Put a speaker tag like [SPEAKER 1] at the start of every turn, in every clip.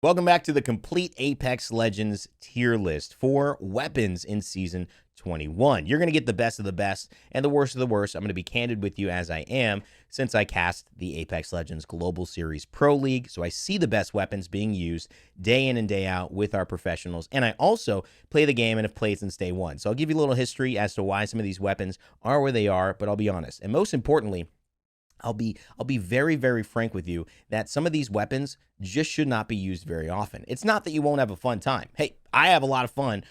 [SPEAKER 1] Welcome back to the complete Apex Legends tier list for weapons in Season 21. You're going to get the best of the best and the worst of the worst. I'm going to be candid with you as I am since I cast the Apex Legends Global Series Pro League. So I see the best weapons being used day in and day out with our professionals. And I also play the game and have played since day one. So I'll give you a little history as to why some of these weapons are where they are, but I'll be honest. And most importantly, I'll be very, very frank with you that some of these weapons just should not be used very often. It's not that you won't have a fun time. Hey, I have a lot of fun,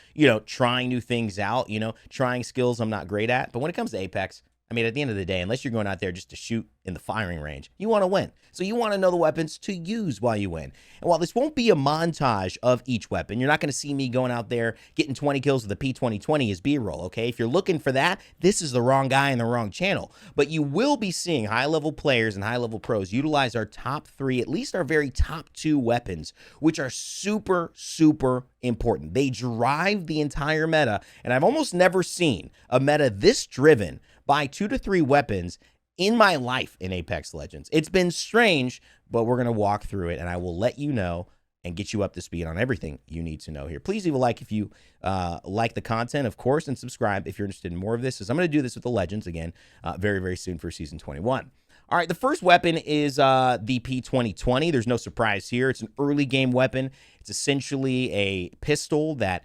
[SPEAKER 1] trying new things out, trying skills I'm not great at. But when it comes to Apex, I mean, at the end of the day, unless you're going out there just to shoot in the firing range, you want to win. So you want to know the weapons to use while you win. And while this won't be a montage of each weapon, you're not going to see me going out there getting 20 kills with the P2020 as B-roll, okay? If you're looking for that, this is the wrong guy in the wrong channel. But you will be seeing high-level players and high-level pros utilize our top three, at least our very top two weapons, which are super, super important. They drive the entire meta, and I've almost never seen a meta this driven by 2 to 3 weapons in my life in Apex Legends. It's been strange, but we're going to walk through it, and I will let you know and get you up to speed on everything you need to know here. Please leave a like if you like the content, of course, and subscribe if you're interested in more of this, because I'm going to do this with the Legends again very, very soon for Season 21. All right, the first weapon is the P2020. There's no surprise here. It's an early game weapon. It's essentially a pistol that,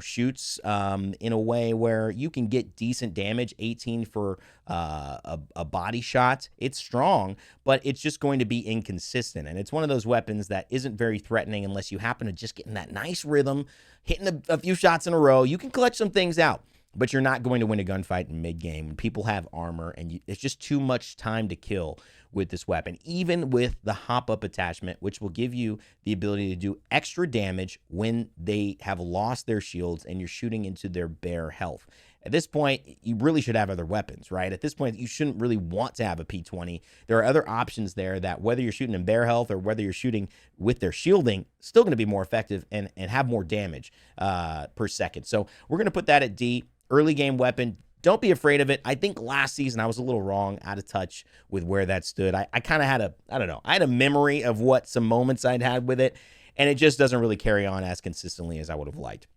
[SPEAKER 1] shoots in a way where you can get decent damage, 18 for a body shot. It's strong, but it's just going to be inconsistent. And it's one of those weapons that isn't very threatening unless you happen to just get in that nice rhythm, hitting a few shots in a row. You can clutch some things out, but you're not going to win a gunfight in mid-game when people have armor, and it's just too much time to kill with this weapon, even with the hop-up attachment, which will give you the ability to do extra damage when they have lost their shields and you're shooting into their bare health. At this point, you really should have other weapons, right? At this point, you shouldn't really want to have a P20. There are other options there that whether you're shooting in bare health or whether you're shooting with their shielding, still going to be more effective and have more damage per second. So we're going to put that at D. Early game weapon. Don't be afraid of it. I think last season I was a little wrong, out of touch with where that stood. I kind of had I had a memory of what some moments I'd had with it, and it just doesn't really carry on as consistently as I would have liked.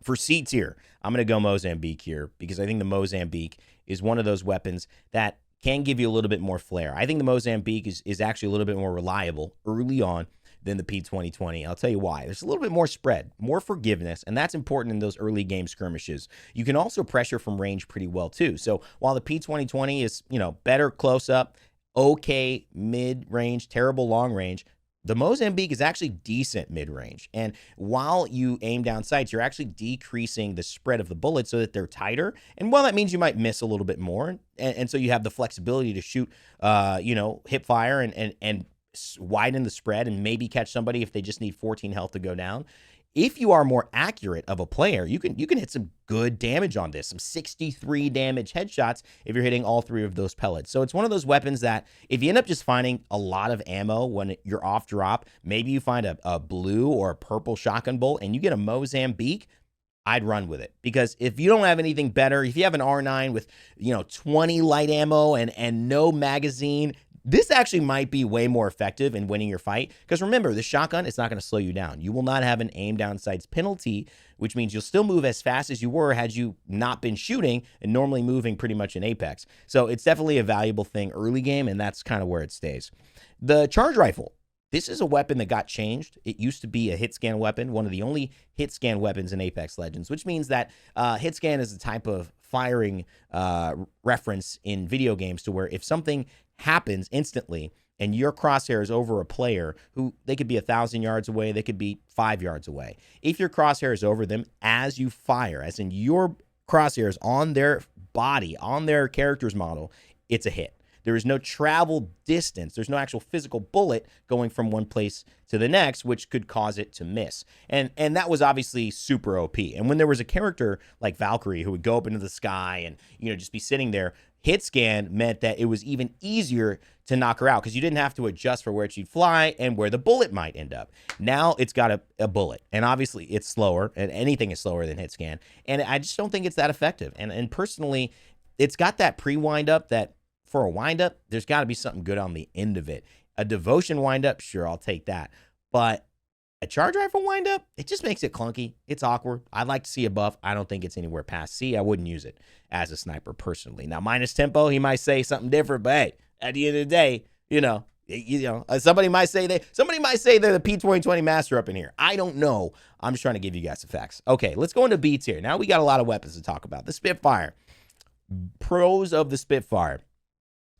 [SPEAKER 1] For C tier, I'm going to go Mozambique here because I think the Mozambique is one of those weapons that can give you a little bit more flair. I think the Mozambique is actually a little bit more reliable early on than the P2020. I'll tell you why. There's a little bit more spread, more forgiveness, and that's important in those early game skirmishes. You can also pressure from range pretty well too. So while the P2020 is, better close up, okay mid-range, terrible long range, the Mozambique is actually decent mid-range. And while you aim down sights, you're actually decreasing the spread of the bullets so that they're tighter. And while that means you might miss a little bit more, and so you have the flexibility to shoot, hip fire and widen the spread and maybe catch somebody if they just need 14 health to go down. If you are more accurate of a player, you can hit some good damage on this, some 63 damage headshots if you're hitting all 3 of those pellets. So it's one of those weapons that if you end up just finding a lot of ammo when you're off drop, maybe you find a blue or a purple shotgun bolt and you get a Mozambique, I'd run with it. Because if you don't have anything better, if you have an R9 with 20 light ammo and no magazine, this actually might be way more effective in winning your fight. Because remember, the shotgun is not going to slow you down. You will not have an aim down sights penalty, which means you'll still move as fast as you were had you not been shooting and normally moving pretty much in Apex. So it's definitely a valuable thing early game, and that's kind of where it stays. The charge rifle. This is a weapon that got changed. It used to be a hit scan weapon, one of the only hit scan weapons in Apex Legends, which means that hit scan is a type of firing reference in video games to where if something happens instantly and your crosshair is over a player who they could be 1,000 yards away, they could be 5 yards away. If your crosshair is over them as you fire, as in your crosshairs on their body, on their character's model, it's a hit. There is no travel distance. There's no actual physical bullet going from one place to the next, which could cause it to miss. And that was obviously super OP. And when there was a character like Valkyrie who would go up into the sky and, just be sitting there, hit scan meant that it was even easier to knock her out because you didn't have to adjust for where she'd fly and where the bullet might end up. Now it's got a bullet, and obviously it's slower, and anything is slower than hit scan. And I just don't think it's that effective. And personally, it's got that pre-wind up that for a windup, there's got to be something good on the end of it. A devotion windup, sure, I'll take that. But A charge rifle windup, it just makes it clunky. It's awkward. I'd like to see a buff. I don't think it's anywhere past C. I wouldn't use it as a sniper personally. Now, minus tempo, he might say something different, but hey, at the end of the day, somebody might say they're the P2020 master up in here. I don't know. I'm just trying to give you guys the facts. Okay, let's go into B tier. Now we got a lot of weapons to talk about. The Spitfire. Pros of the Spitfire.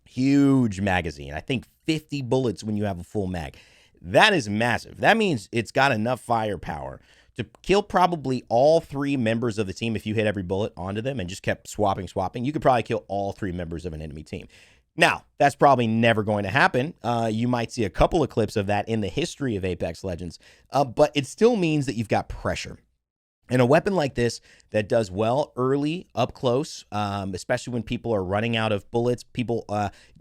[SPEAKER 1] Huge magazine. I think 50 bullets when you have a full mag. That is massive. That means it's got enough firepower to kill probably all 3 members of the team if you hit every bullet onto them and just kept swapping. You could probably kill all 3 members of an enemy team. Now, that's probably never going to happen. You might see a couple of clips of that in the history of Apex Legends, but it still means that you've got pressure. And a weapon like this that does well early, up close, especially when people are running out of bullets, people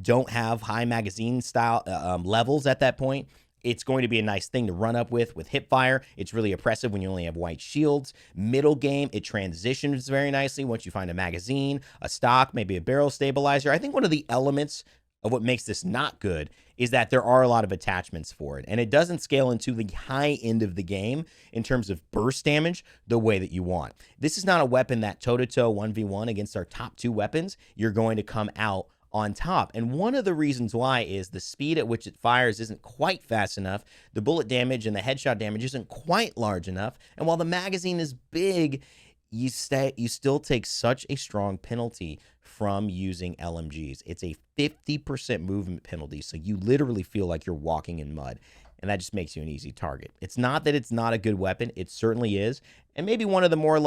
[SPEAKER 1] don't have high magazine style levels at that point. It's going to be a nice thing to run up with hipfire. It's really oppressive when you only have white shields. Middle game, it transitions very nicely once you find a magazine, a stock, maybe a barrel stabilizer. I think one of the elements of what makes this not good is that there are a lot of attachments for it, and it doesn't scale into the high end of the game in terms of burst damage the way that you want. This is not a weapon that toe-to-toe 1v1 against our top 2 weapons, you're going to come out on top. And one of the reasons why is the speed at which it fires isn't quite fast enough. The bullet damage and the headshot damage isn't quite large enough. And while the magazine is big, you still take such a strong penalty from using LMGs. It's a 50% movement penalty, so you literally feel like you're walking in mud, and that just makes you an easy target. It's not that it's not a good weapon. It certainly is, and maybe one of the more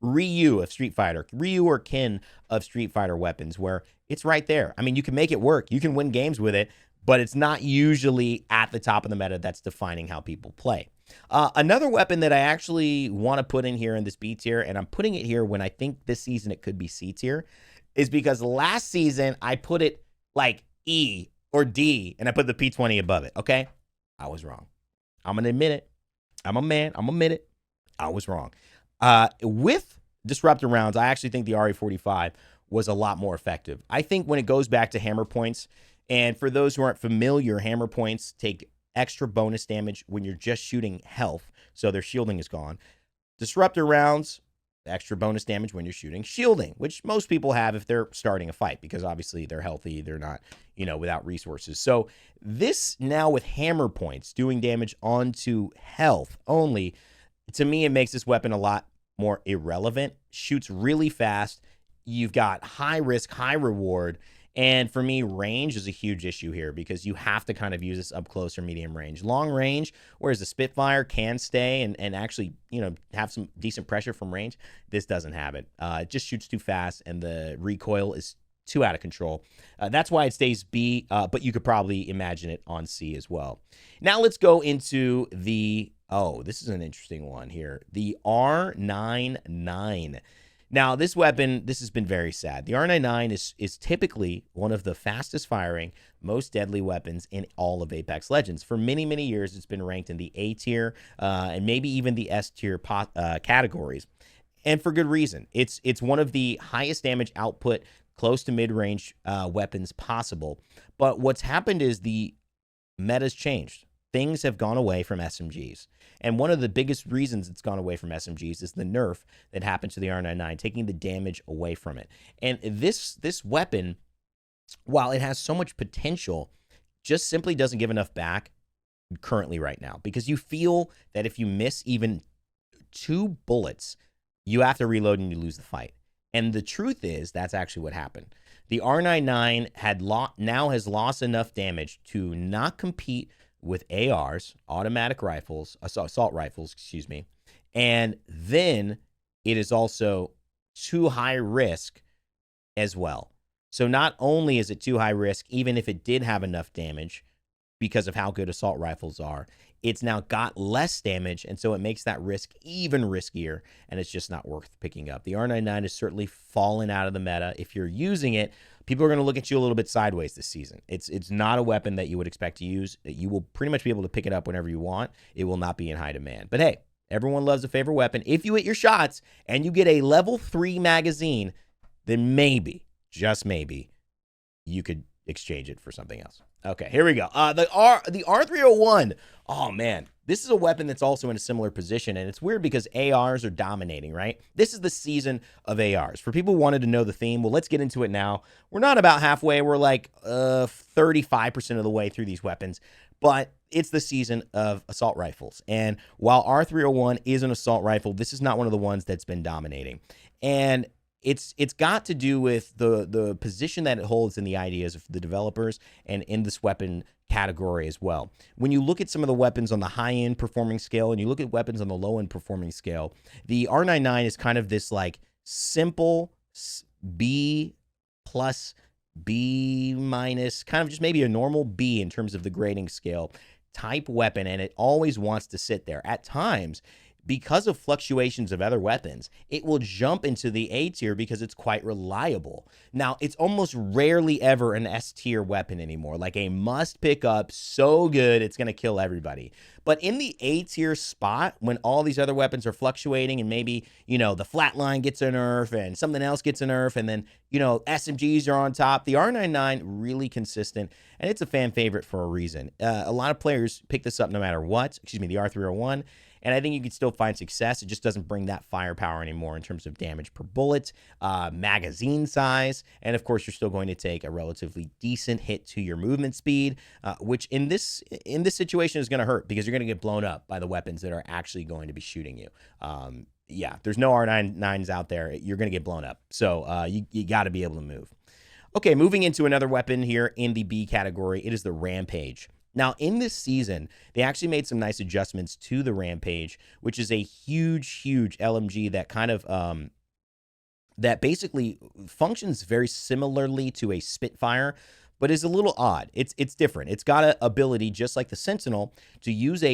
[SPEAKER 1] Ryu of Street Fighter, Ryu or Ken of Street Fighter weapons, where it's right there. I mean, you can make it work. You can win games with it, but it's not usually at the top of the meta that's defining how people play. Another weapon that I actually want to put in here in this B tier, and I'm putting it here when I think this season it could be C tier, is because last season I put it like E or D, and I put the P20 above it, okay? I was wrong. I'm going to admit it. I'm a man. I'm going to admit it. I was wrong. With disruptor rounds, I actually think the RE45 was a lot more effective. I think when it goes back to hammer points, and for those who aren't familiar, hammer points take extra bonus damage when you're just shooting health, so their shielding is gone. Disruptor rounds, extra bonus damage when you're shooting shielding, which most people have if they're starting a fight, because obviously they're healthy, they're not, without resources. So this now with hammer points doing damage onto health only, to me, it makes this weapon a lot more irrelevant. Shoots really fast. You've got high risk, high reward. And for me, range is a huge issue here because you have to kind of use this up close or medium range. Long range, whereas the Spitfire can stay and actually, have some decent pressure from range, this doesn't have it. It just shoots too fast, and the recoil is too out of control. That's why it stays B, but you could probably imagine it on C as well. Now let's go into this is an interesting one here. The R99. Now, this weapon, this has been very sad. The R99 is typically one of the fastest firing, most deadly weapons in all of Apex Legends. For many, many years, it's been ranked in the A tier and maybe even the S tier categories. And for good reason. It's one of the highest damage output, close to mid-range weapons possible. But what's happened is the meta's changed. Things have gone away from SMGs. And one of the biggest reasons it's gone away from SMGs is the nerf that happened to the R99, taking the damage away from it. And this weapon, while it has so much potential, just simply doesn't give enough back currently right now. Because you feel that if you miss even 2 bullets, you have to reload and you lose the fight. And the truth is, that's actually what happened. The R99 now has lost enough damage to not compete with ARs, automatic rifles, assault rifles, and then it is also too high risk as well. So not only is it too high risk, even if it did have enough damage because of how good assault rifles are, it's now got less damage, and so it makes that risk even riskier, and it's just not worth picking up. The R99 has certainly fallen out of the meta. If you're using it, people are going to look at you a little bit sideways this season. It's not a weapon that you would expect to use. You will pretty much be able to pick it up whenever you want. It will not be in high demand. But hey, everyone loves a favorite weapon. If you hit your shots and you get a level 3 magazine, then maybe, just maybe, you could exchange it for something else. Okay, here we go. The R301. Oh man, This is a weapon that's also in a similar position, and it's weird because ARs are dominating, right? This is the season of ARs. For people who wanted to know the theme, well, let's get into it now. We're not about halfway. We're like 35% of the way through these weapons, but it's the season of assault rifles. And while R301 is an assault rifle, this is not one of the ones that's been dominating. And it's got to do with the position that it holds in the ideas of the developers and in this weapon category as well. When you look at some of the weapons on the high-end performing scale and you look at weapons on the low-end performing scale, the R99 is kind of this like simple B plus, B minus, kind of just maybe a normal B in terms of the grading scale type weapon, and it always wants to sit there. At times, because of fluctuations of other weapons, it will jump into the A tier because it's quite reliable. Now, it's almost rarely ever an S tier weapon anymore, like a must pick up, so good it's going to kill everybody. But in the A tier spot, when all these other weapons are fluctuating and maybe, the flatline gets a nerf and something else gets a nerf, and then, SMGs are on top, the R99 really consistent, and it's a fan favorite for a reason. A lot of players pick this up no matter what, the R301. And I think you can still find success. It just doesn't bring that firepower anymore in terms of damage per bullet, magazine size, and of course, you're still going to take a relatively decent hit to your movement speed, which in this situation is going to hurt because you're going to get blown up by the weapons that are actually going to be shooting you. Yeah, there's no R99s out there. You're going to get blown up. So you got to be able to move. Okay, moving into another weapon here in the B category, it is the Rampage. Now, in this season, they actually made some nice adjustments to the Rampage, which is a huge LMG that kind of, that basically functions very similarly to a Spitfire, but is a little odd. It's different. It's got an ability, just like the Sentinel, to use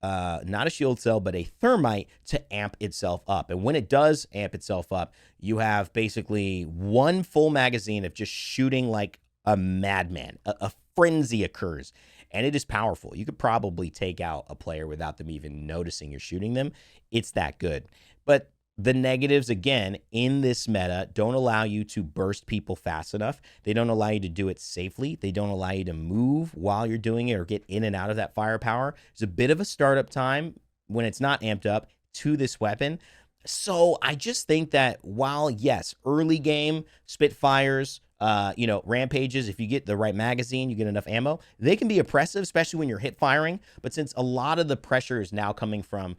[SPEAKER 1] not a shield cell, but a thermite to amp itself up. And when it does amp itself up, you have basically one full magazine of just shooting like a madman. A frenzy occurs. And it is powerful. You could probably take out a player without them even noticing you're shooting them. It's that good. But the negatives, again, in this meta, don't allow you to burst people fast enough. They don't allow you to do it safely. They don't allow you to move while you're doing it or get in and out of that firepower. There's a bit of a startup time when it's not amped up to this weapon. So I just think that while, yes, early game, Spitfires, Rampages, if you get the right magazine, you get enough ammo, they can be oppressive, especially when you're hip firing. But since a lot of the pressure is now coming from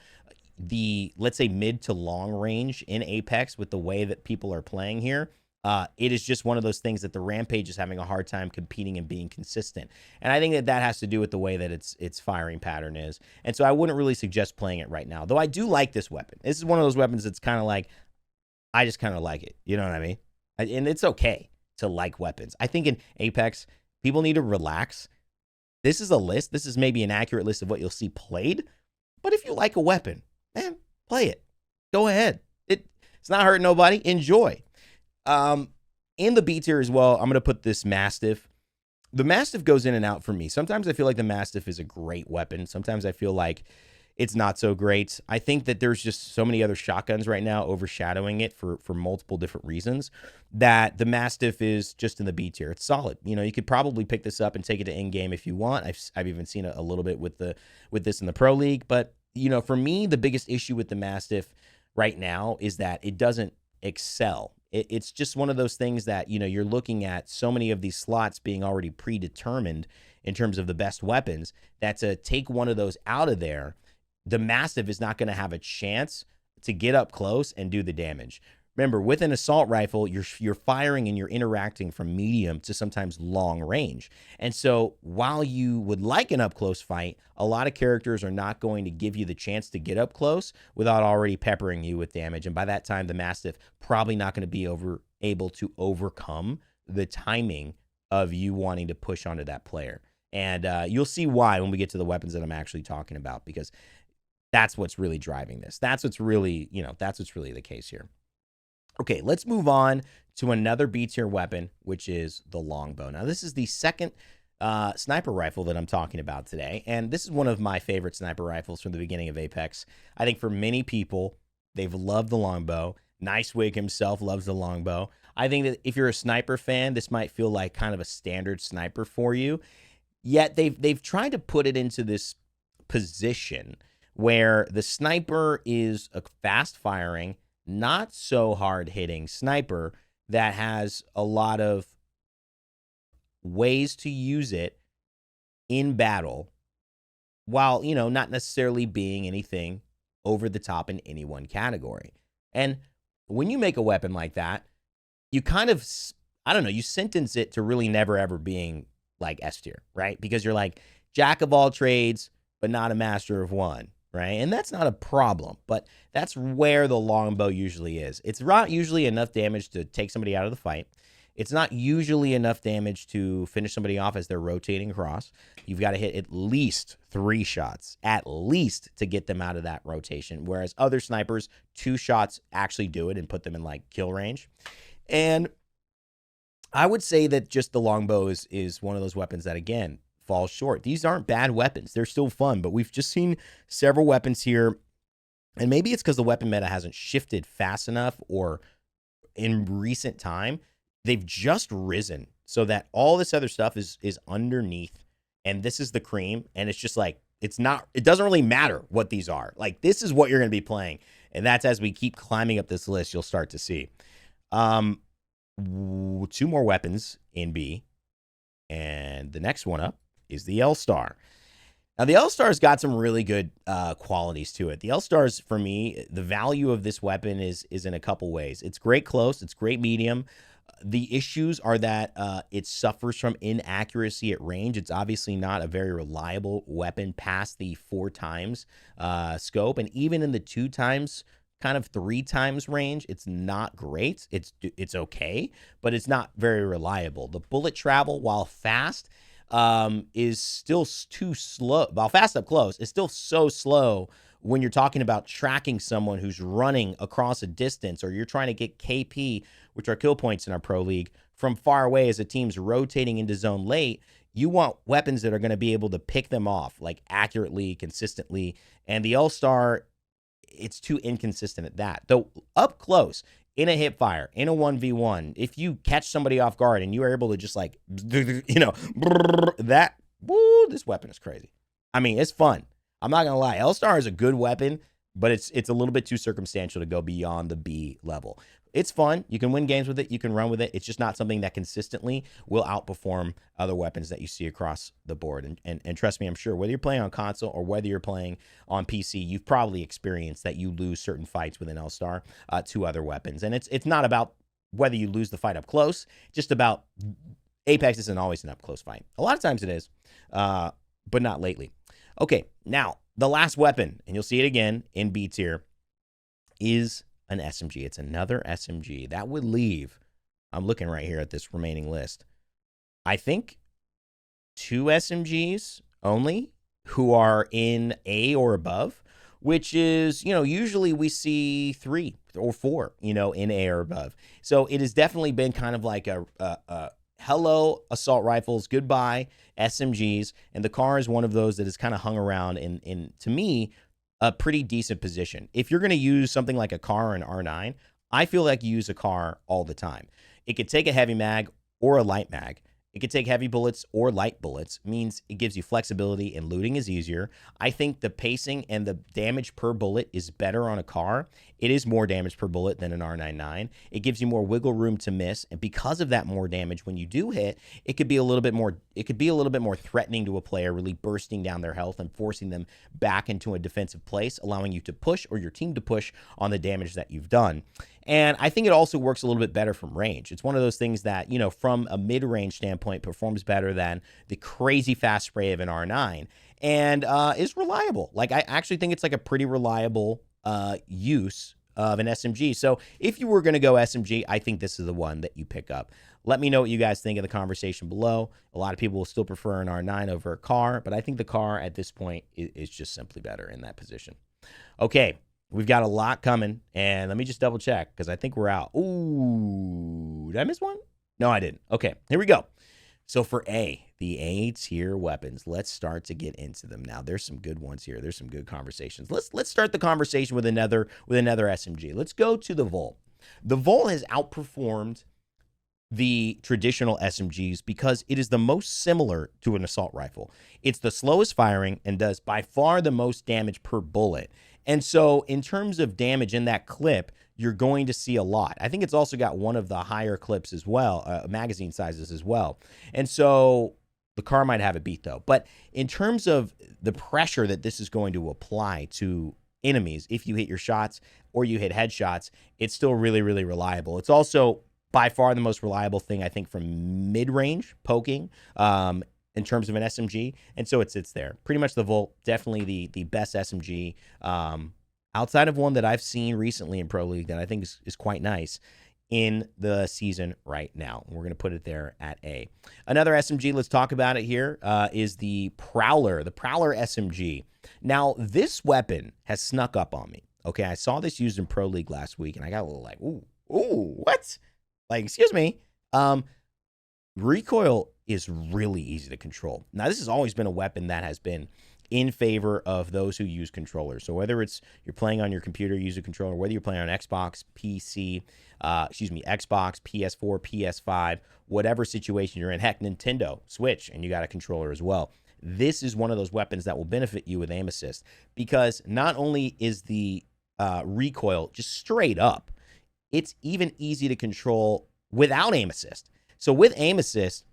[SPEAKER 1] the, let's say, mid to long range in Apex with the way that people are playing here, it is just one of those things that the Rampage is having a hard time competing and being consistent. And I think that has to do with the way that its firing pattern is. And so I wouldn't really suggest playing it right now, though I do like this weapon. This is one of those weapons that's kind of like, I just kind of like it. You know what I mean? And it's okay to like weapons. I think in Apex, people need to relax. This is a list. This is maybe an accurate list of what you'll see played. But if you like a weapon, man, play it. Go ahead. It's not hurting nobody. Enjoy. In the B tier as well, I'm going to put this Mastiff. The Mastiff goes in and out for me. Sometimes I feel like the Mastiff is a great weapon. Sometimes I feel like it's not so great. I think that there's just so many other shotguns right now overshadowing it for multiple different reasons that the Mastiff is just in the B tier. It's solid. You could probably pick this up and take it to in-game if you want. I've even seen a little bit with this in the Pro League. But, for me, the biggest issue with the Mastiff right now is that it doesn't excel. It's just one of those things that, you're looking at so many of these slots being already predetermined in terms of the best weapons that to take one of those out of there, the Mastiff is not going to have a chance to get up close and do the damage. Remember, with an assault rifle, you're firing and you're interacting from medium to sometimes long range. And so while you would like an up-close fight, a lot of characters are not going to give you the chance to get up close without already peppering you with damage. And by that time, the Mastiff probably not going to be able to overcome the timing of you wanting to push onto that player. And you'll see why when we get to the weapons that I'm actually talking about, because that's what's really driving this. That's what's really the case here. Okay, let's move on to another B tier weapon, which is the longbow. Now, this is the second sniper rifle that I'm talking about today, and this is one of my favorite sniper rifles from the beginning of Apex. I think for many people, they've loved the longbow. Nicewig himself loves the longbow. I think that if you're a sniper fan, this might feel like kind of a standard sniper for you. Yet they've tried to put it into this position where the sniper is a fast firing, not so hard hitting sniper that has a lot of ways to use it in battle while, not necessarily being anything over the top in any one category. And when you make a weapon like that, you kind of, I don't know, you sentence it to really never ever being like S tier, right? Because you're like jack of all trades, but not a master of one, right? And that's not a problem, but that's where the longbow usually is. It's not usually enough damage to take somebody out of the fight. It's not usually enough damage to finish somebody off as they're rotating across. You've got to hit at least 3 shots, at least, to get them out of that rotation. Whereas other snipers, 2 shots actually do it and put them in like kill range. And I would say that just the longbow is one of those weapons that, again, falls short. These aren't bad weapons. They're still fun, but we've just seen several weapons here. And maybe it's because the weapon meta hasn't shifted fast enough, or in recent time, they've just risen so that all this other stuff is underneath, and this is the cream, and it's just like, it doesn't really matter what these are. Like, this is what you're going to be playing, and that's as we keep climbing up this list, you'll start to see. 2 more weapons in B, and the next one up is the L-Star. Now, the L-Star's got some really good qualities to it. The L-Star's, for me, the value of this weapon is in a couple ways. It's great close. It's great medium. The issues are that it suffers from inaccuracy at range. It's obviously not a very reliable weapon past the 4 times scope. And even in the 2 times, kind of 3 times range, it's not great. It's okay, but it's not very reliable. The bullet travel, while fast, is still too slow. While fast up close, is still so slow when you're talking about tracking someone who's running across a distance, or you're trying to get KP, which are kill points in our pro league, from far away as a team's rotating into zone late. You want weapons that are going to be able to pick them off like accurately, consistently. And the L-Star, it's too inconsistent at that. Though up close, in a hip fire, in a 1v1, if you catch somebody off guard and you are able to just like, this weapon is crazy. I mean, it's fun. I'm not going to lie. L-Star is a good weapon, but it's a little bit too circumstantial to go beyond the B level. It's fun. You can win games with it. You can run with it. It's just not something that consistently will outperform other weapons that you see across the board. And trust me, I'm sure whether you're playing on console or whether you're playing on PC, you've probably experienced that you lose certain fights with an L-Star to other weapons. And it's not about whether you lose the fight up close, just about Apex isn't always an up close fight. A lot of times it is, but not lately. Okay, now the last weapon, and you'll see it again in B tier, is an SMG. It's another SMG. That would leave, I'm looking right here at this remaining list, I think 2 SMGs only who are in A or above, which is, usually we see 3 or 4, in A or above. So it has definitely been kind of like a hello assault rifles, goodbye SMGs, and the car is one of those that is kind of hung around in to me, a pretty decent position. If you're going to use something like a car or an R9, I feel like you use a car all the time. It could take a heavy mag or a light mag. It could take heavy bullets or light bullets. Means it gives you flexibility and looting is easier. I think the pacing and the damage per bullet is better on a car. It is more damage per bullet than an R99. It gives you more wiggle room to miss, and because of that more damage when you do hit, it could be a little bit more threatening to a player, really bursting down their health and forcing them back into a defensive place, allowing you to push or your team to push on the damage that you've done. And I think it also works a little bit better from range. It's one of those things that, from a mid-range standpoint, performs better than the crazy fast spray of an R9 and is reliable. Like, I actually think it's like a pretty reliable use of an SMG. So if you were going to go SMG, I think this is the one that you pick up. Let me know what you guys think in the conversation below. A lot of people will still prefer an R9 over a car, but I think the car at this point is just simply better in that position. Okay. We've got a lot coming, and let me just double check because I think we're out. Ooh, did I miss one? No, I didn't. Okay, here we go. So for A, the A tier weapons, let's start to get into them now. There's some good ones here. There's some good conversations. Let's start the conversation with another SMG. Let's go to the Vol. The Vol has outperformed the traditional SMGs because it is the most similar to an assault rifle. It's the slowest firing and does by far the most damage per bullet. And so in terms of damage in that clip, you're going to see a lot. I think it's also got one of the higher clips as well, magazine sizes as well. And so the car might have it beat though. But in terms of the pressure that this is going to apply to enemies, if you hit your shots or you hit headshots, it's still really, really reliable. It's also by far the most reliable thing, I think, from mid-range poking in terms of an SMG. And so it sits there. Pretty much the Volt, definitely the best SMG outside of one that I've seen recently in Pro League that I think is quite nice in the season right now. We're going to put it there at A. Another SMG, let's talk about it here, is the Prowler SMG. Now, this weapon has snuck up on me. Okay, I saw this used in Pro League last week, and I got a little like, ooh, what? Like, excuse me. Recoil is really easy to control. Now, this has always been a weapon that has been in favor of those who use controllers. So whether it's you're playing on your computer, use a controller, whether you're playing on Xbox, Xbox, PS4, PS5, whatever situation you're in, heck, Nintendo, Switch, and you got a controller as well. This is one of those weapons that will benefit you with aim assist because not only is the recoil just straight up, it's even easy to control without aim assist. So with aim assist,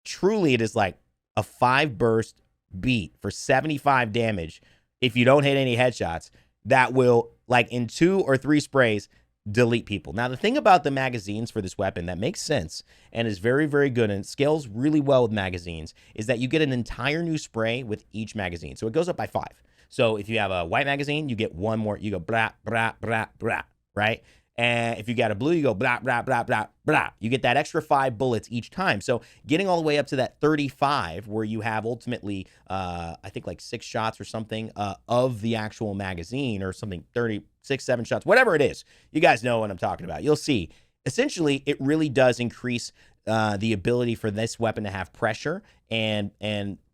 [SPEAKER 1] truly it is like a 5 burst beat for 75 damage if you don't hit any headshots that will, like in 2 or 3 sprays, delete people. Now, the thing about the magazines for this weapon that makes sense and is very, very good and scales really well with magazines is that you get an entire new spray with each magazine. So it goes up by 5. So if you have a white magazine, you get one more. You go blah, blah, blah, blah, right? And if you got a blue, you go blah, blah, blah, blah, blah. You get that extra 5 bullets each time. So getting all the way up to that 35 where you have ultimately, I think like 6 shots or something of the actual magazine or something, 36, 7 shots, whatever it is. You guys know what I'm talking about. You'll see. Essentially, it really does increase the ability for this weapon to have pressure, and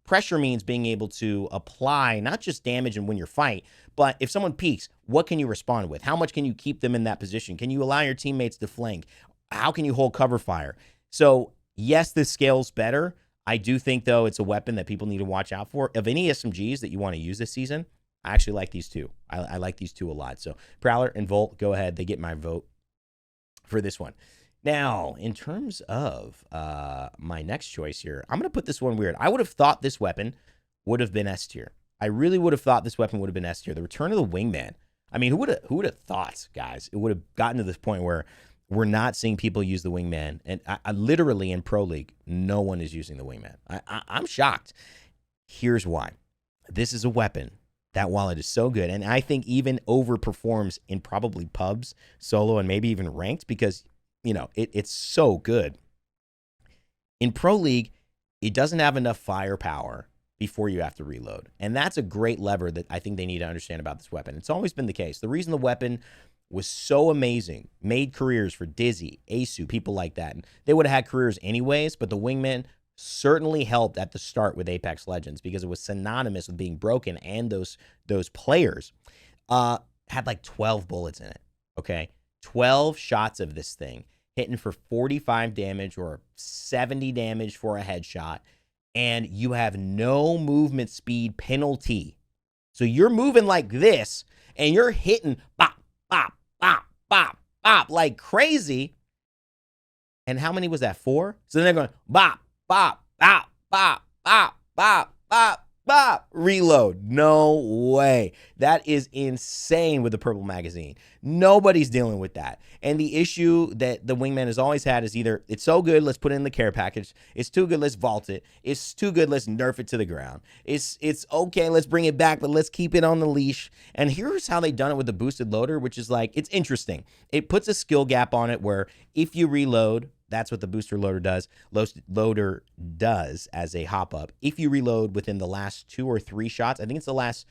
[SPEAKER 1] pressure means being able to apply not just damage and win your fight, but if someone peeks, what can you respond with? How much can you keep them in that position? Can you allow your teammates to flank? How can you hold cover fire? So yes, this scales better. I do think, though, it's a weapon that people need to watch out for. Of any SMGs that you want to use this season, I actually like these two. I like these two a lot. So Prowler and Volt, go ahead. They get my vote for this one. Now, in terms of my nehave choice here, I'm going to put this one weird. I would have thought this weapon would have been S tier. I really would have thought this weapon would have been S tier. The Return of the Wingman. I mean, who would have thought, guys? It would have gotten to this point where we're not seeing people use the Wingman. And I literally in Pro League, no one is using the Wingman. I'm shocked. Here's why. This is a weapon that, while it is so good, and I think even overperforms in probably pubs, solo, and maybe even ranked, because, you know, it's so good. In Pro League, it doesn't have enough firepower before you have to reload. And that's a great lever that I think they need to understand about this weapon. It's always been the case. The reason the weapon was so amazing, made careers for Dizzy, Asu, people like that. And they would have had careers anyways, but the Wingman certainly helped at the start with Apex Legends because it was synonymous with being broken, and those players had like 12 bullets in it, okay? 12 shots of this thing, hitting for 45 damage or 70 damage for a headshot, and you have no movement speed penalty. So you're moving like this, and you're hitting bop, bop, bop, bop, bop like crazy. And how many was that? 4? So then they're going bop, bop, bop, bop, bop, bop, bop, bop, reload. No way. That is insane with the purple magazine. Nobody's dealing with that. And the issue that the Wingman has always had is either it's so good, let's put it in the care package. It's too good, let's vault it. It's too good, let's nerf it to the ground. It's okay, let's bring it back, but let's keep it on the leash. And here's how they've done it with the boosted loader, which is like, it's interesting. It puts a skill gap on it where if you reload, that's what the booster loader does. Loader does as a hop up. If you reload within the last 2 or 3 shots, I think it's the last,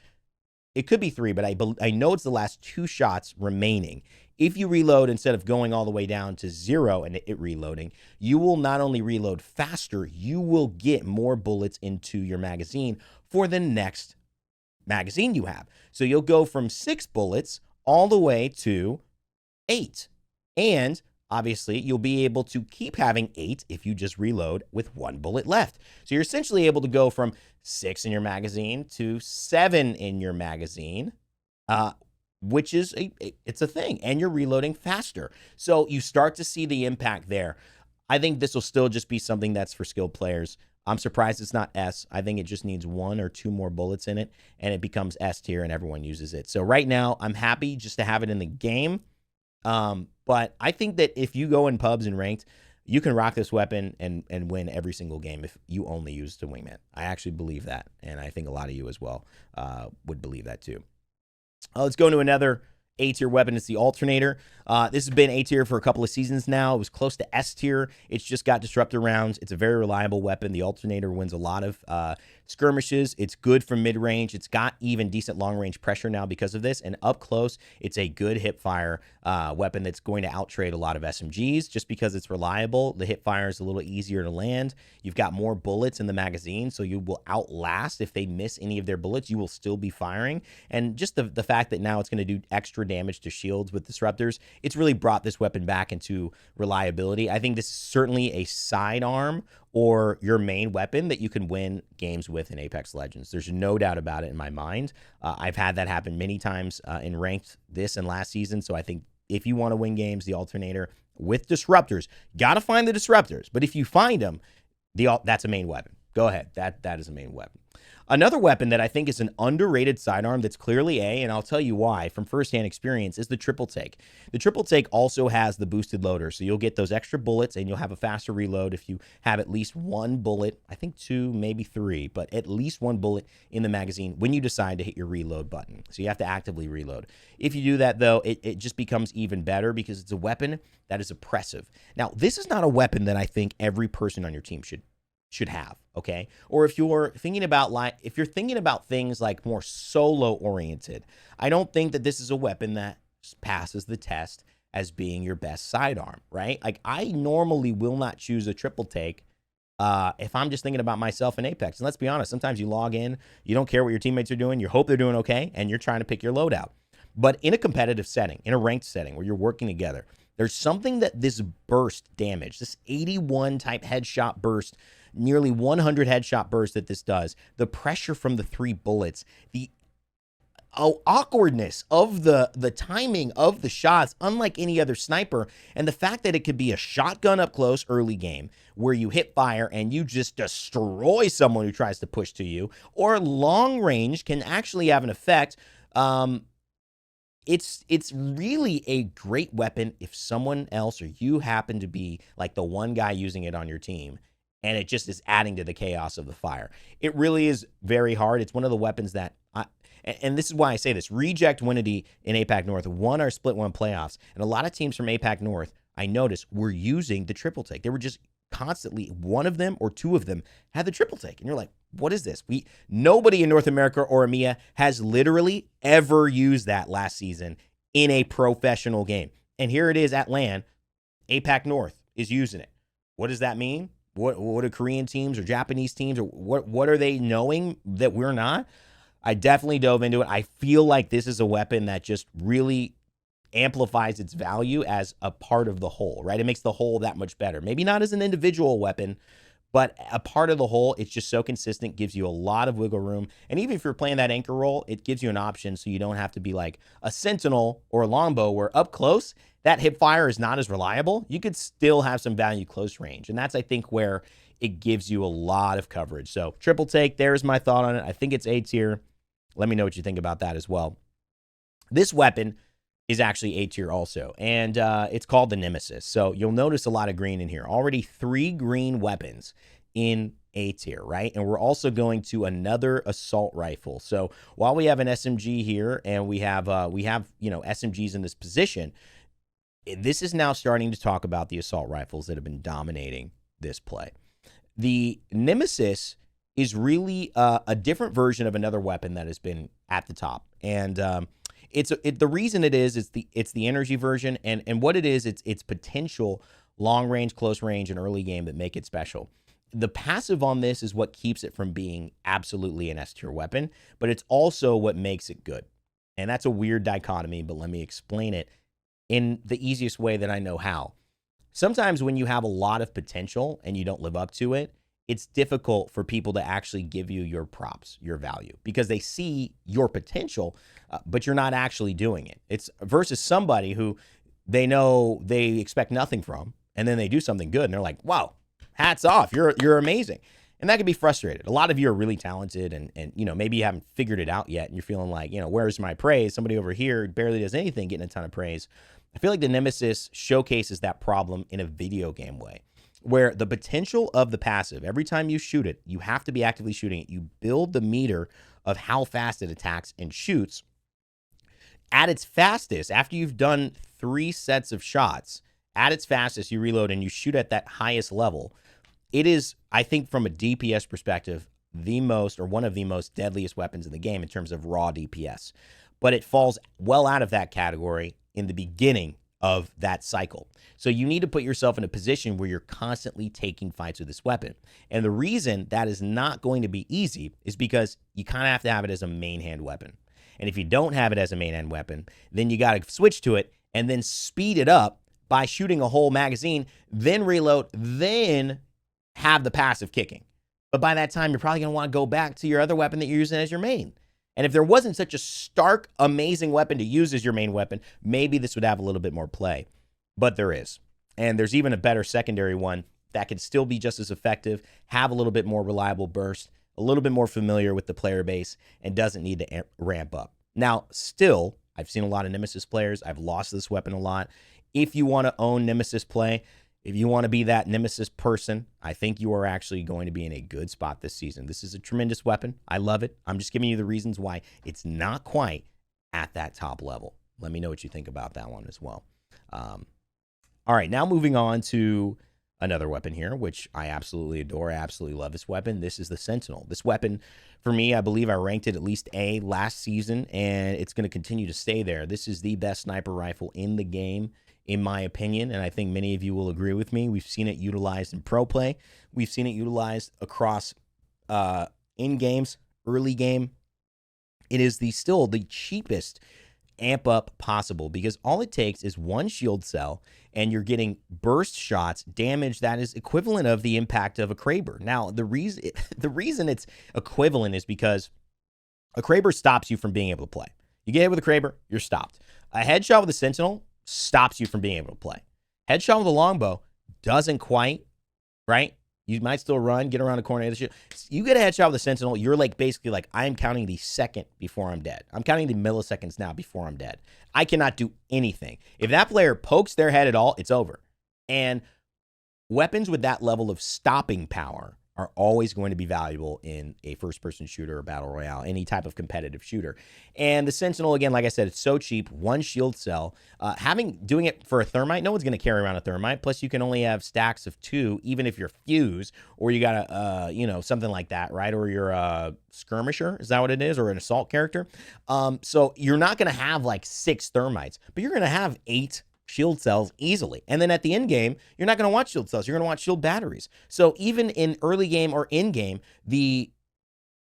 [SPEAKER 1] it could be 3, but I know it's the last 2 shots remaining. If you reload instead of going all the way down to 0 and it reloading, you will not only reload faster, you will get more bullets into your magazine for the next magazine you have. So you'll go from 6 bullets all the way to 8. And obviously, you'll be able to keep having 8 if you just reload with 1 bullet left. So you're essentially able to go from 6 in your magazine to 7 in your magazine, which is it's a thing, and you're reloading faster. So you start to see the impact there. I think this will still just be something that's for skilled players. I'm surprised it's not S. I think it just needs 1 or 2 more bullets in it, and it becomes S tier, and everyone uses it. So right now, I'm happy just to have it in the game. But I think that if you go in pubs and ranked, you can rock this weapon and win every single game if you only use the wingman. I actually believe that, and I think a lot of you as well would believe that too. Let's go into another A-tier weapon. It's the Alternator. This has been A-tier for a couple of seasons now. It was close to S-tier. It's just got disruptor rounds. It's a very reliable weapon. The Alternator wins a lot of skirmishes. It's good for mid-range. It's got even decent long-range pressure now because of this. And up close, it's a good hip-fire weapon that's going to outtrade a lot of SMGs just because it's reliable. The hip-fire is a little easier to land. You've got more bullets in the magazine, so you will outlast. If they miss any of their bullets, you will still be firing. And just the fact that now it's going to do extra damage to shields with disruptors, it's really brought this weapon back into reliability. I think this is certainly a sidearm or your main weapon that you can win games with in Apex Legends. There's no doubt about it in my mind. I've had that happen many times in ranked this and last season. So I think if you want to win games, the Alternator with disruptors, got to find the disruptors. But if you find them, that's a main weapon. Go ahead. That is a main weapon. Another weapon that I think is an underrated sidearm that's clearly A, and I'll tell you why from firsthand experience, is the Triple Take. The Triple Take also has the boosted loader, so you'll get those extra bullets and you'll have a faster reload if you have at least 1 bullet, I think 2, maybe 3, but at least 1 bullet in the magazine when you decide to hit your reload button. So you have to actively reload. If you do that, though, it just becomes even better because it's a weapon that is oppressive. Now, this is not a weapon that I think every person on your team should have, okay? Or if you're thinking about things like more solo oriented, I don't think that this is a weapon that passes the test as being your best sidearm, right? Like, I normally will not choose a Triple Take if I'm just thinking about myself in Apex. And let's be honest, sometimes you log in, you don't care what your teammates are doing, you hope they're doing okay, and you're trying to pick your loadout. But in a competitive setting, in a ranked setting where you're working together, there's something that this burst damage, this 81 type headshot burst, nearly 100 headshot burst that this does, the pressure from the 3 bullets, the awkwardness of the timing of the shots, unlike any other sniper, and the fact that it could be a shotgun up close early game where you hit fire and you just destroy someone who tries to push to you, or long range can actually have an effect. It's really a great weapon if someone else or you happen to be like the one guy using it on your team, and it just is adding to the chaos of the fire. It really is very hard. It's one of the weapons that, and this is why I say this, Reject Winity in APAC North won our Split 1 playoffs, and a lot of teams from APAC North, I noticed, were using the Triple Take. They were just constantly, one of them or 2 of them had the Triple Take, and you're like, what is this? Nobody in North America or EMEA has literally ever used that last season in a professional game. And here it is at LAN, APAC North is using it. What does that mean? What are Korean teams or Japanese teams, or what are they knowing that we're not? I definitely dove into it. I feel like this is a weapon that just really amplifies its value as a part of the whole, right? It makes the whole that much better. Maybe not as an individual weapon, but a part of the whole. It's just so consistent, gives you a lot of wiggle room. And even if you're playing that anchor role, it gives you an option so you don't have to be like a Sentinel or a Longbow where up close, that hip fire is not as reliable. You could still have some value close range. And that's, I think, where it gives you a lot of coverage. So Triple Take, there's my thought on it. I think it's A tier. Let me know what you think about that as well. This weapon is actually A tier also, and it's called the Nemesis. So you'll notice a lot of green in here. Already 3 green weapons in A tier, right? And we're also going to another assault rifle. So while we have an SMG here and we have SMGs in this position, this is now starting to talk about the assault rifles that have been dominating this play. The Nemesis is really a different version of another weapon that has been at the top, and the reason it's the energy version, and what it is, it's potential long range, close range, and early game that make it special. The passive on this is what keeps it from being absolutely an S tier weapon, but it's also what makes it good, and that's a weird dichotomy. But let me explain it in the easiest way that I know how. sometimes when you have a lot of potential and you don't live up to it, it's difficult for people to actually give you your props, your value, because they see your potential, but you're not actually doing it. It's versus somebody who they know they expect nothing from, and then they do something good, and they're like, wow, hats off, you're amazing. And that can be frustrated. A lot of you are really talented, and maybe you haven't figured it out yet, and you're feeling like, where's my praise? Somebody over here barely does anything, getting a ton of praise. I feel like the Nemesis showcases that problem in a video game way, where the potential of the passive, every time you shoot it, you have to be actively shooting it. You build the meter of how fast it attacks and shoots. At its fastest, after you've done 3 sets of shots, at its fastest, you reload and you shoot at that highest level. It is, I think, from a DPS perspective, the most, or one of the most deadliest weapons in the game in terms of raw DPS. But it falls well out of that category in the beginning of that cycle. So you need to put yourself in a position where you're constantly taking fights with this weapon. And the reason that is not going to be easy is because you kind of have to have it as a main hand weapon. And if you don't have it as a main hand weapon, then you got to switch to it and then speed it up by shooting a whole magazine, then reload, then have the passive kicking. But by that time, you're probably going to want to go back to your other weapon that you're using as your main. And if there wasn't such a stark, amazing weapon to use as your main weapon, maybe this would have a little bit more play. But there is. And there's even a better secondary one that could still be just as effective, have a little bit more reliable burst, a little bit more familiar with the player base, and doesn't need to ramp up. Now, still, I've seen a lot of Nemesis players. I've lost this weapon a lot. If you want to own Nemesis play, if you want to be that Nemesis person, I think you are actually going to be in a good spot this season. This is a tremendous weapon. I love it. I'm just giving you the reasons why it's not quite at that top level. Let me know what you think about that one as well. All right, now moving on to another weapon here, which I absolutely adore. I absolutely love this weapon. This is the Sentinel. This weapon, for me, I believe I ranked it at least A last season, and it's going to continue to stay there. This is the best sniper rifle in the game, in my opinion, and I think many of you will agree with me. We've seen it utilized in pro play. We've seen it utilized across in games, early game. It is still the cheapest amp up possible because all it takes is one shield cell and you're getting burst shots, damage that is equivalent of the impact of a Kraber. Now, the reason it's equivalent is because a Kraber stops you from being able to play. You get hit with a Kraber, you're stopped. A headshot with a Sentinel stops you from being able to play. Headshot with a longbow doesn't quite, right? You might still run, get around the corner. You get a headshot with a Sentinel, you're like basically like, I'm counting the second before I'm dead. I'm counting the milliseconds now before I'm dead. I cannot do anything. If that player pokes their head at all, it's over. And weapons with that level of stopping power are always going to be valuable in a first-person shooter or battle royale, any type of competitive shooter. And the Sentinel, again, like I said, it's so cheap. One shield cell. Doing it for a thermite, no one's going to carry around a thermite. Plus, you can only have stacks of 2, even if you're fuse or you got a, something like that, right? Or you're a skirmisher, is that what it is? Or an assault character. So you're not going to have like 6 thermites, but you're going to have 8 shield cells easily. And then at the end game, you're not going to want shield cells. You're going to want shield batteries. So even in early game or in game, the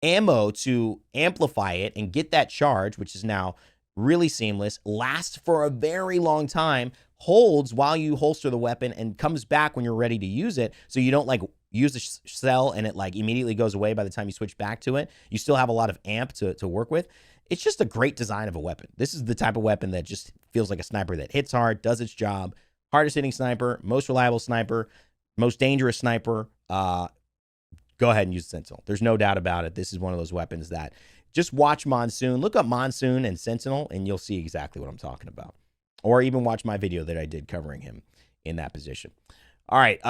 [SPEAKER 1] ammo to amplify it and get that charge, which is now really seamless, lasts for a very long time, holds while you holster the weapon and comes back when you're ready to use it. So you don't like use the cell and it like immediately goes away by the time you switch back to it. You still have a lot of amp to work with. It's just a great design of a weapon. This is the type of weapon that just feels like a sniper that hits hard, does its job. Hardest hitting sniper, most reliable sniper, most dangerous sniper. Go ahead and use Sentinel. There's no doubt about it. This is one of those weapons that just watch Monsoon. Look up Monsoon and Sentinel, and you'll see exactly what I'm talking about. Or even watch my video that I did covering him in that position. All right,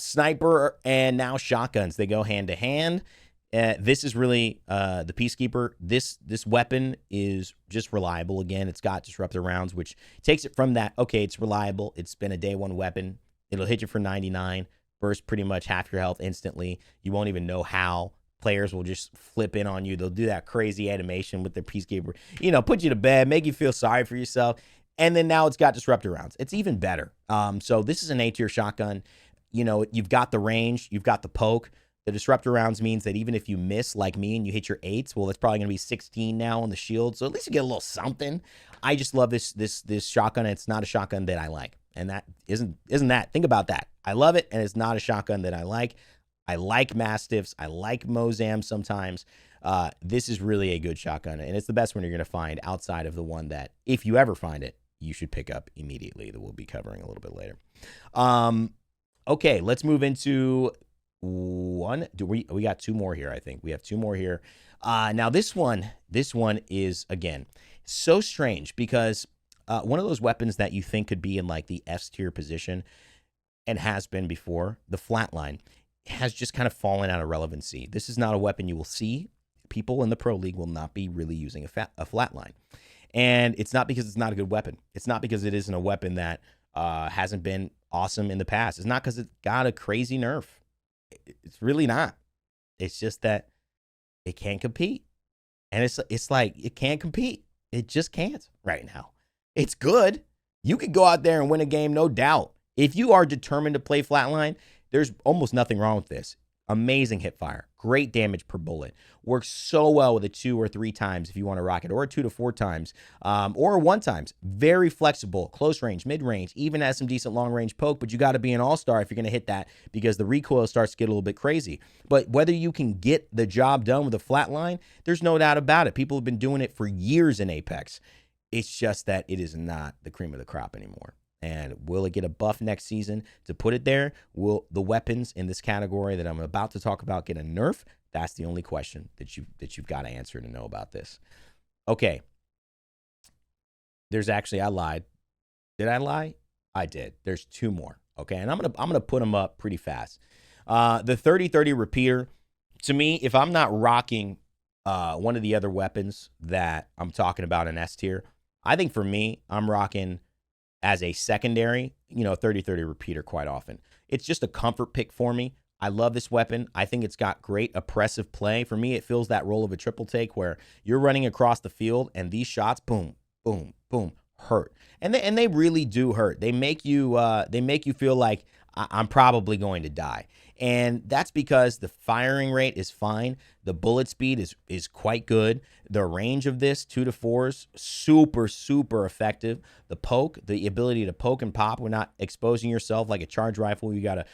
[SPEAKER 1] sniper and now shotguns. They go hand to hand. This is really the Peacekeeper. This weapon is just reliable. Again, it's got disruptor rounds, which takes it from that, okay, it's reliable. It's been a day 1 weapon. It'll hit you for 99, burst pretty much half your health instantly. You won't even know how. Players will just flip in on you. They'll do that crazy animation with their Peacekeeper, put you to bed, make you feel sorry for yourself. And then now it's got disruptor rounds. It's even better. So this is an A-tier shotgun. You've got the range, you've got the poke. The disruptor rounds means that even if you miss like me and you hit your 8s, well, it's probably going to be 16 now on the shield. So at least you get a little something. I just love this shotgun. It's not a shotgun that I like. And that isn't that. Think about that. I love it, and it's not a shotgun that I like. I like Mastiffs. I like Mozams sometimes. This is really a good shotgun, and it's the best one you're going to find outside of the one that, if you ever find it, you should pick up immediately, that we'll be covering a little bit later. Okay, let's move into one. We got two more here, I think. We have two more here. Now, this one is, again, so strange because one of those weapons that you think could be in like the S tier position and has been before, the Flatline, has just kind of fallen out of relevancy. This is not a weapon you will see. People in the Pro League will not be really using a Flatline. And it's not because it's not a good weapon. It's not because it isn't a weapon that hasn't been awesome in the past. It's not because it got a crazy nerf. It's really not. It's just that it can't compete. And it's like it can't compete. It just can't right now. It's good. You could go out there and win a game, no doubt. If you are determined to play Flatline, there's almost nothing wrong with this. Amazing hip fire. Great damage per bullet. Works so well with a 2 or 3 times if you want to rock it, or a 2 to 4 times, or 1 times. Very flexible, close range, mid range, even has some decent long range poke, but you got to be an all-star if you're going to hit that because the recoil starts to get a little bit crazy. But whether you can get the job done with a Flatline, there's no doubt about it. People have been doing it for years in Apex. It's just that it is not the cream of the crop anymore. And will it get a buff next season to put it there? Will the weapons in this category that I'm about to talk about get a nerf? That's the only question that you've got to answer to know about this. Okay. There's actually, I lied. Did I lie? I did. There's 2 more. Okay, and I'm gonna put them up pretty fast. The 30-30 repeater. To me, if I'm not rocking one of the other weapons that I'm talking about in S tier, I think for me, I'm rocking as a secondary, 30-30 repeater quite often. It's just a comfort pick for me. I love this weapon. I think it's got great oppressive play. For me, it fills that role of a triple take where you're running across the field and these shots, boom, boom, boom, hurt. And they really do hurt. They make you feel like I'm probably going to die. And that's because the firing rate is fine. The bullet speed is quite good. The range of this, 2 to 4s, super, super effective. The poke, the ability to poke and pop, we're not exposing yourself like a charge rifle. You got to,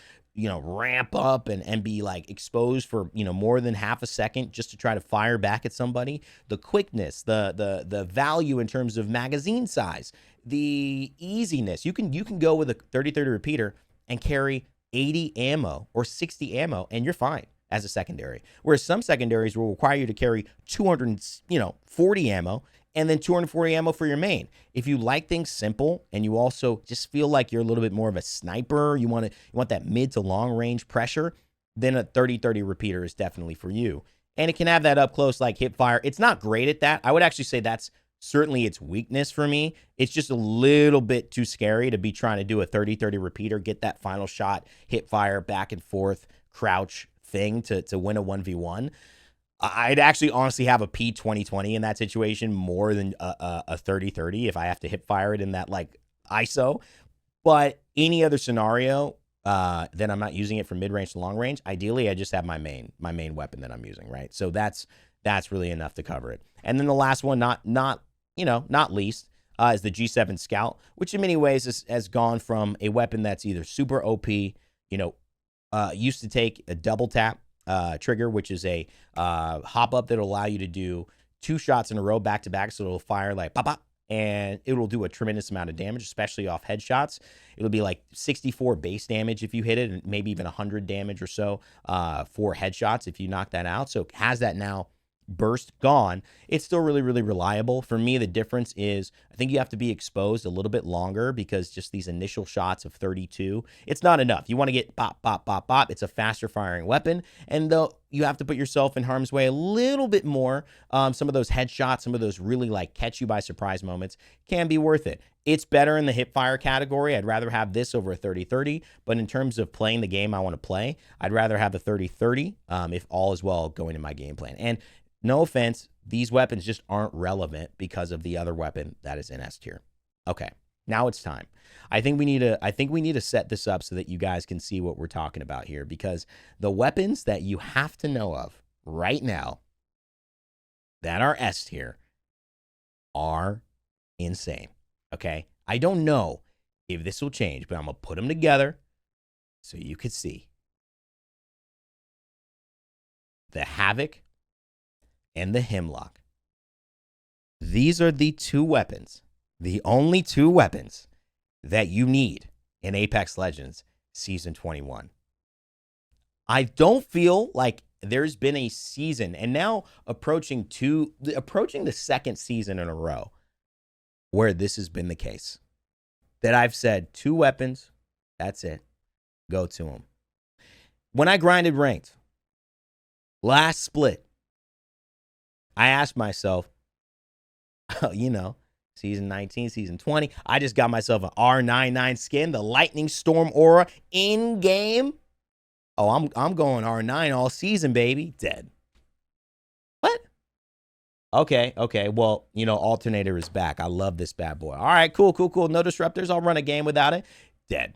[SPEAKER 1] ramp up and be like exposed for, more than half a second just to try to fire back at somebody. The quickness, the value in terms of magazine size, the easiness. You can go with a 30-30 repeater and carry 80 ammo or 60 ammo and you're fine as a secondary. Whereas some secondaries will require you to carry 240 ammo and then 240 ammo for your main. If you like things simple and you also just feel like you're a little bit more of a sniper, you want that mid to long range pressure, then a 30-30 repeater is definitely for you. And it can have that up close like hip fire. It's not great at that. I would actually say that's certainly its weakness for me. It's just a little bit too scary to be trying to do a 30-30 repeater, get that final shot, hip fire, back and forth, crouch thing to win a 1v1. I'd actually honestly have a P2020 in that situation more than a 30-30 if I have to hip fire it in that like ISO. But any other scenario, then I'm not using it from mid-range to long range. Ideally, I just have my main weapon that I'm using, right? So that's really enough to cover it. And then the last one, not least, is the G7 Scout, which in many ways has gone from a weapon that's either super OP, used to take a double tap trigger, which is a hop up that'll allow you to do 2 shots in a row back to back. So it'll fire like pop, pop, and it will do a tremendous amount of damage, especially off headshots. It'll be like 64 base damage if you hit it, and maybe even 100 damage or so for headshots if you knock that out. So it has that now burst gone. It's still really, really reliable. For me, the difference is I think you have to be exposed a little bit longer because just these initial shots of 32, it's not enough. You want to get pop, pop, pop, pop. It's a faster firing weapon. And though you have to put yourself in harm's way a little bit more, some of those headshots, some of those really like catch you by surprise moments can be worth it. It's better in the hip fire category. I'd rather have this over a 30-30, but in terms of playing the game I want to play, I'd rather have the 30-30 if all is well going in my game plan. And no offense, these weapons just aren't relevant because of the other weapon that is in S tier. Okay, now it's time. I think we need to set this up so that you guys can see what we're talking about here, because the weapons that you have to know of right now that are S tier are insane. Okay, I don't know if this will change, but I'm going to put them together so you could see. The Havoc and the Hemlock. These are the two weapons, the only two weapons that you need in Apex Legends Season 21. I don't feel like there's been a season, and now approaching the second season in a row, where this has been the case. That I've said 2 weapons, that's it. Go to them. When I grinded ranked, last split, I asked myself, Season 19, Season 20, I just got myself an R99 skin, the Lightning Storm Aura in-game. Oh, I'm going R9 all season, baby. Dead. What? Okay. Well, Alternator is back. I love this bad boy. All right, cool. No disruptors. I'll run a game without it. Dead.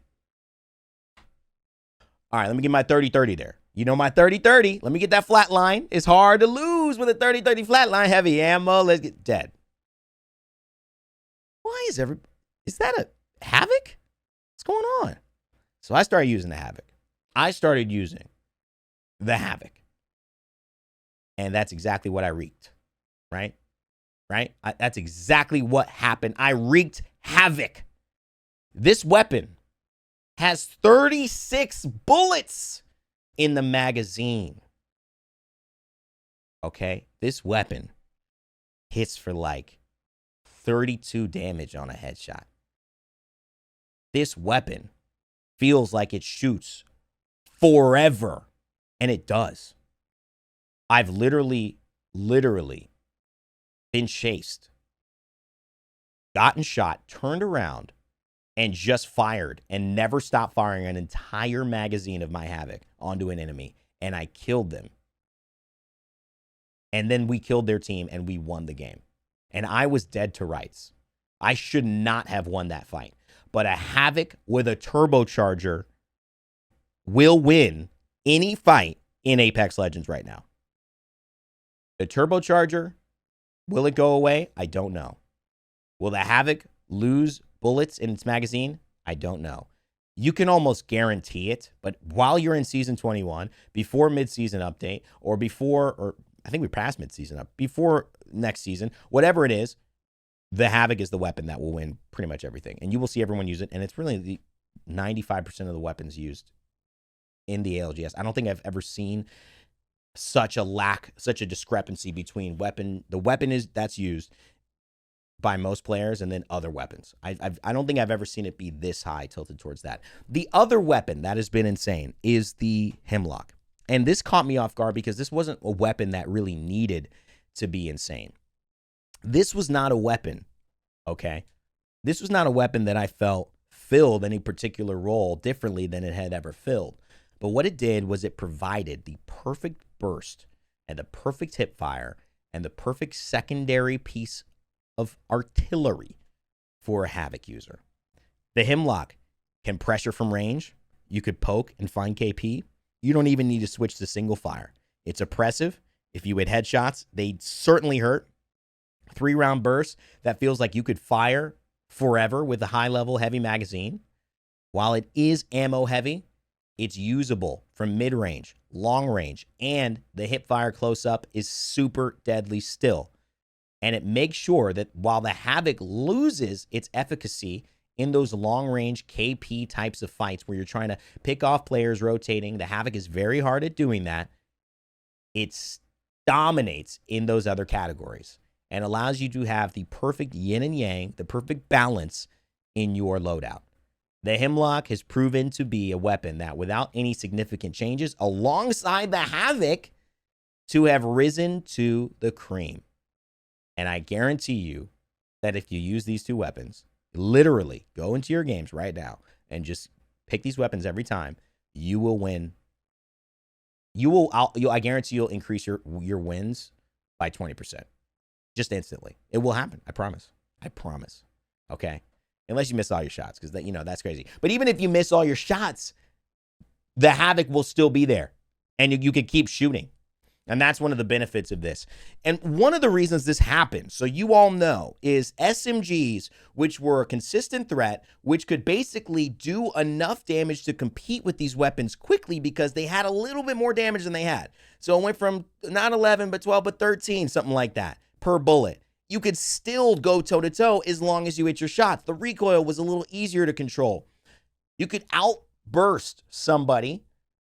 [SPEAKER 1] All right, let me get my 30-30 there. My 30-30. Let me get that flat line. It's hard to lose with a 30-30 flat line. Heavy ammo. Let's get dead. Why is that a Havoc? What's going on? So I started using the Havoc. I started using the Havoc. And that's exactly what I wreaked. Right? That's exactly what happened. I wreaked havoc. This weapon has 36 bullets in the magazine. Okay? This weapon hits for like 32 damage on a headshot. This weapon feels like it shoots forever. And it does. I've literally been chased, gotten shot, turned around, and just fired and never stopped firing an entire magazine of my Havoc onto an enemy. And I killed them. And then we killed their team and we won the game. And I was dead to rights. I should not have won that fight. But a Havoc with a turbocharger will win any fight in Apex Legends right now. The turbocharger, will it go away? I don't know. Will the Havoc lose bullets in its magazine? I don't know. You can almost guarantee it, but while you're in Season 21, before mid-season update, or I think we passed mid-season up, before next season, whatever it is, the Havoc is the weapon that will win pretty much everything. And you will see everyone use it, and it's really the 95% of the weapons used in the ALGS. I don't think I've ever seen such a discrepancy between the weapon that's used by most players and then other weapons. I don't think I've ever seen it be this high tilted towards that. The other weapon that has been insane is the Hemlock. And this caught me off guard because this wasn't a weapon that really needed to be insane. This was not a weapon, okay? This was not a weapon that I felt filled any particular role differently than it had ever filled. But what it did was it provided the perfect burst and the perfect hip fire and the perfect secondary piece of artillery for a Havoc user. The Hemlock can pressure from range. You could poke and find KP. You don't even need to switch to single fire. It's oppressive. If you hit headshots, they certainly hurt. 3-round burst that feels like you could fire forever with a high-level heavy magazine. While it is ammo heavy, it's usable from mid-range, long-range, and the hip fire close-up is super deadly still. And it makes sure that while the Havoc loses its efficacy in those long-range KP types of fights where you're trying to pick off players rotating, the Havoc is very hard at doing that. It dominates in those other categories and allows you to have the perfect yin and yang, the perfect balance in your loadout. The Hemlock has proven to be a weapon that, without any significant changes, alongside the Havoc, to have risen to the cream. And I guarantee you that if you use these two weapons, literally go into your games right now and just pick these weapons every time, you will win. I guarantee you'll increase your wins by 20%. Just instantly. It will happen. I promise. Okay? Unless you miss all your shots, because that's crazy. But even if you miss all your shots, the Havoc will still be there. And you can keep shooting. And that's one of the benefits of this. And one of the reasons this happens, so you all know, is SMGs, which were a consistent threat, which could basically do enough damage to compete with these weapons quickly because they had a little bit more damage than they had. So it went from not 11, but 12, but 13, something like that, per bullet. You could still go toe-to-toe as long as you hit your shots. The recoil was a little easier to control. You could outburst somebody,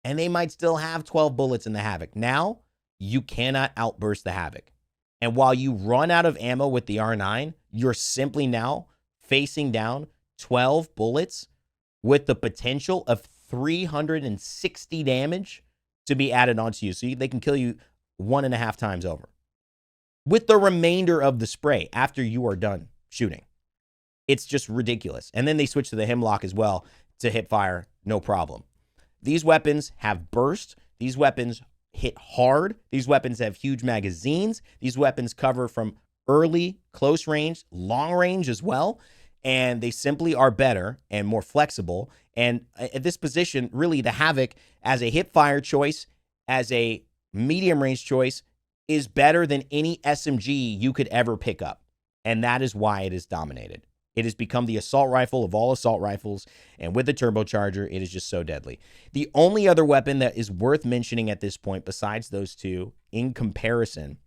[SPEAKER 1] and they might still have 12 bullets in the Havoc. Now, you cannot outburst the Havoc. And while you run out of ammo with the R9, you're simply now facing down 12 bullets with the potential of 360 damage to be added onto you. So they can kill you 1.5 times over with the remainder of the spray after you are done shooting. It's just ridiculous. And then they switch to the Hemlock as well to hip fire, no problem. These weapons have burst. These weapons hit hard. These weapons have huge magazines. These weapons cover from early, close range, long range as well. And they simply are better and more flexible. And at this position, really the Havoc as a hip fire choice, as a medium range choice, is better than any SMG you could ever pick up. And that is why it is dominated. It has become the assault rifle of all assault rifles, and with the turbocharger, it is just so deadly. The only other weapon that is worth mentioning at this point, besides those two, in comparison,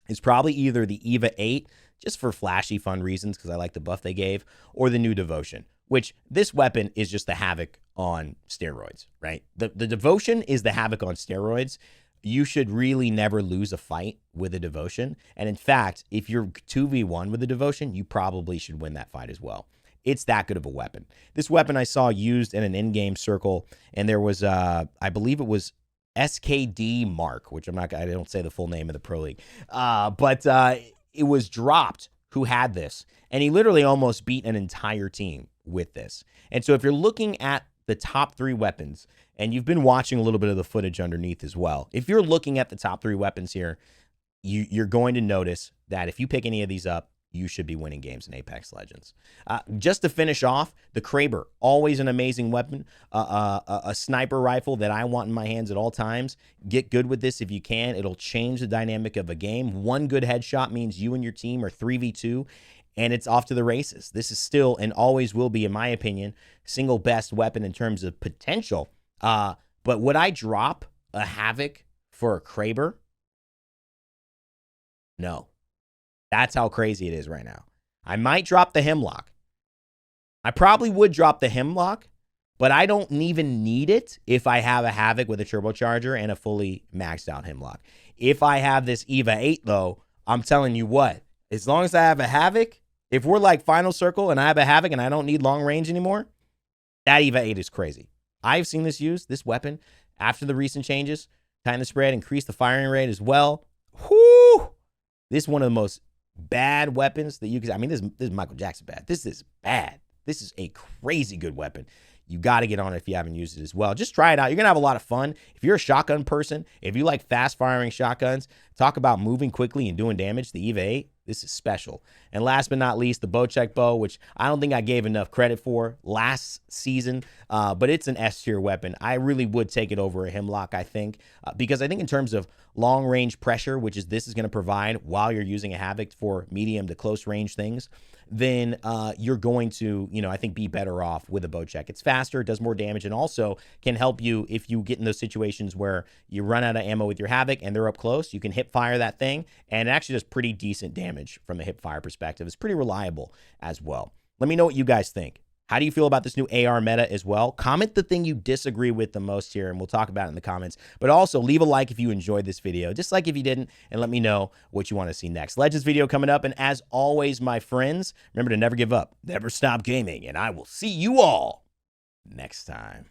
[SPEAKER 1] is probably either the EVA 8, just for flashy, fun reasons, because I like the buff they gave, or the new Devotion, which this weapon is just the Havoc on steroids, right? The Devotion is the Havoc on steroids. You should really never lose a fight with a Devotion. And in fact, if you're 2v1 with a Devotion, you probably should win that fight as well. It's that good of a weapon. This weapon I saw used in an in-game circle, and there was, I believe it was SKD Mark, which I don't say the full name of the Pro League, but it was dropped who had this. And he literally almost beat an entire team with this. And so if you're looking at the top 3 weapons, and you've been watching a little bit of the footage underneath as well, if you're looking at the top 3 weapons here, you're going to notice that if you pick any of these up, you should be winning games in Apex Legends. Just to finish off, the Kraber, always an amazing weapon, a sniper rifle that I want in my hands at all times. Get good with this if you can. It'll change the dynamic of a game. One good headshot means you and your team are 3v2, and it's off to the races. This is still and always will be, in my opinion, single best weapon in terms of potential. But would I drop a Havoc for a Kraber? No. That's how crazy it is right now. I might drop the Hemlock. I probably would drop the Hemlock, but I don't even need it if I have a Havoc with a turbocharger and a fully maxed out Hemlock. If I have this EVA 8, though, I'm telling you what, as long as I have a Havoc, if we're like Final Circle and I have a Havoc and I don't need long range anymore, that EVA 8 is crazy. I've seen this used, this weapon, after the recent changes, tighten the spread, increase the firing rate as well. Whoo! This is one of the most bad weapons that you can, I mean, this is Michael Jackson bad. This is bad. This is a crazy good weapon. You got to get on it if you haven't used it as well. Just try it out. You're going to have a lot of fun. If you're a shotgun person, if you like fast firing shotguns, talk about moving quickly and doing damage, the EVA 8, this is special. And last but not least, the Bocek bow, which I don't think I gave enough credit for last season, but it's an S tier weapon. I really would take it over a Hemlock, I think, because I think in terms of long range pressure, which is this is going to provide while you're using a Havoc for medium to close range things, then you're going to, I think be better off with a Bocek. It's faster, it does more damage, and also can help you if you get in those situations where you run out of ammo with your Havoc and they're up close. You can hip fire that thing, and it actually does pretty decent damage from a hip fire perspective. It's pretty reliable as well. Let me know what you guys think. How do you feel about this new AR meta as well? Comment the thing you disagree with the most here, and we'll talk about it in the comments. But also, leave a like if you enjoyed this video, dislike if you didn't, and let me know what you want to see next. Legends video coming up, and as always, my friends, remember to never give up, never stop gaming, and I will see you all next time.